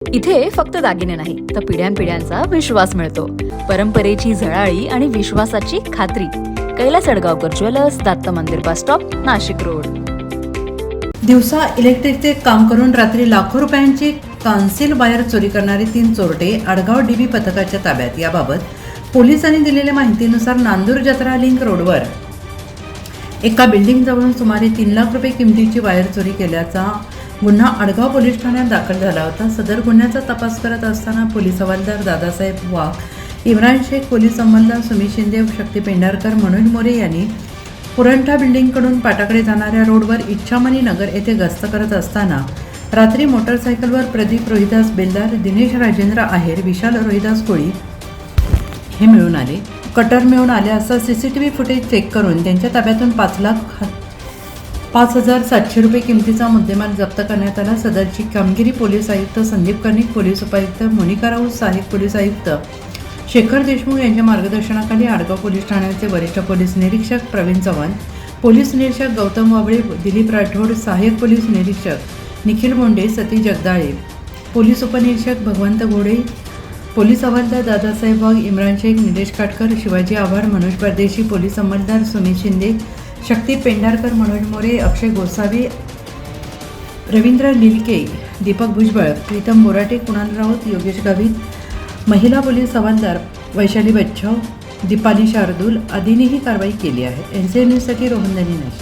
इथे फक्त दागिने नाही तर पिढ्यानपिढ्यांचा विश्वास मिळतो. परंपरेची झळाळी आणि विश्वासाची खात्री. कैलास अडगावकर ज्वेलर्स, दत्त मंदिर बस स्टॉप, नाशिक रोड. दिवसा इलेक्ट्रिकचे काम करून रात्री लाखो रुपयांची कांसील वायर चोरी करणारे 3 चोरटे अडगाव डीबी पथकाच्या ताब्यात. याबाबत पोलिसांनी दिलेल्या माहितीनुसार नांदूर जत्रा लिंक रोडवर एका बिल्डिंगजवळून सुमारे 3 लाख रुपये किमतीची वायर चोरी केल्याचा गुन्हा अडगाव पोलीस ठाण्यात दाखल झाला होता. सदर गुन्ह्याचा तपास करत असताना पोलीस हवालदार दादासाहेब वाघ, इम्रान शेख, पोलीस अंमलदार सुमित शिंदे, शक्ती पेंढारकर, मनोज मोरे यांनी पुरंठा बिल्डिंगकडून पाटाकडे जाणाऱ्या रोडवर इच्छामणी नगर येथे गस्त करत असताना रात्री मोटरसायकलवर प्रदीप रोहिदास बेल्दार, दिनेश राजेंद्र आहेर, विशाल रोहिदास कोळी हे मिळून आले. कटर मिळून आले असता CCTV फुटेज चेक करून त्यांच्या ताब्यातून 5,0700 रुपये किमतीचा मुद्देमाल जप्त करण्यात आला. सदरची कामगिरी पोलीस आयुक्त संदीप कर्णिक, पोलीस उपायुक्त मोनिका राऊत, सहाय्यक पोलीस आयुक्त शेखर देशमुख यांच्या मार्गदर्शनाखाली अडगाव पोलीस ठाण्याचे वरिष्ठ पोलीस निरीक्षक प्रवीण चव्हाण, पोलीस निरीक्षक गौतम वाबळे, दिलीप राठोड, सहाय्यक पोलीस निरीक्षक निखिल बोंडे, सती जगदाळे, पोलीस उपनिरीक्षक भगवंत घोडे, पोलीस हवालदार दादासाहेब वाघ, इम्रान शेख, निलेश काटकर, शिवाजी आव्हाड, मनोज परदेशी, पोलीस अंमलदार सुमित शिंदे, शक्ती पेंढारकर, मनोज मोरे, अक्षय गोसावी, रवींद्र लिलके, दीपक भुजबळ, प्रीतम बोराटे, कुणाल राऊत, योगेश गावित, महिला पोलीस हवालदार वैशाली बच्छाव, दीपाली शार्दूल आदींनीही कारवाई केली आहे. NCN न्यूजसाठी रोहन दनी, नाशिक.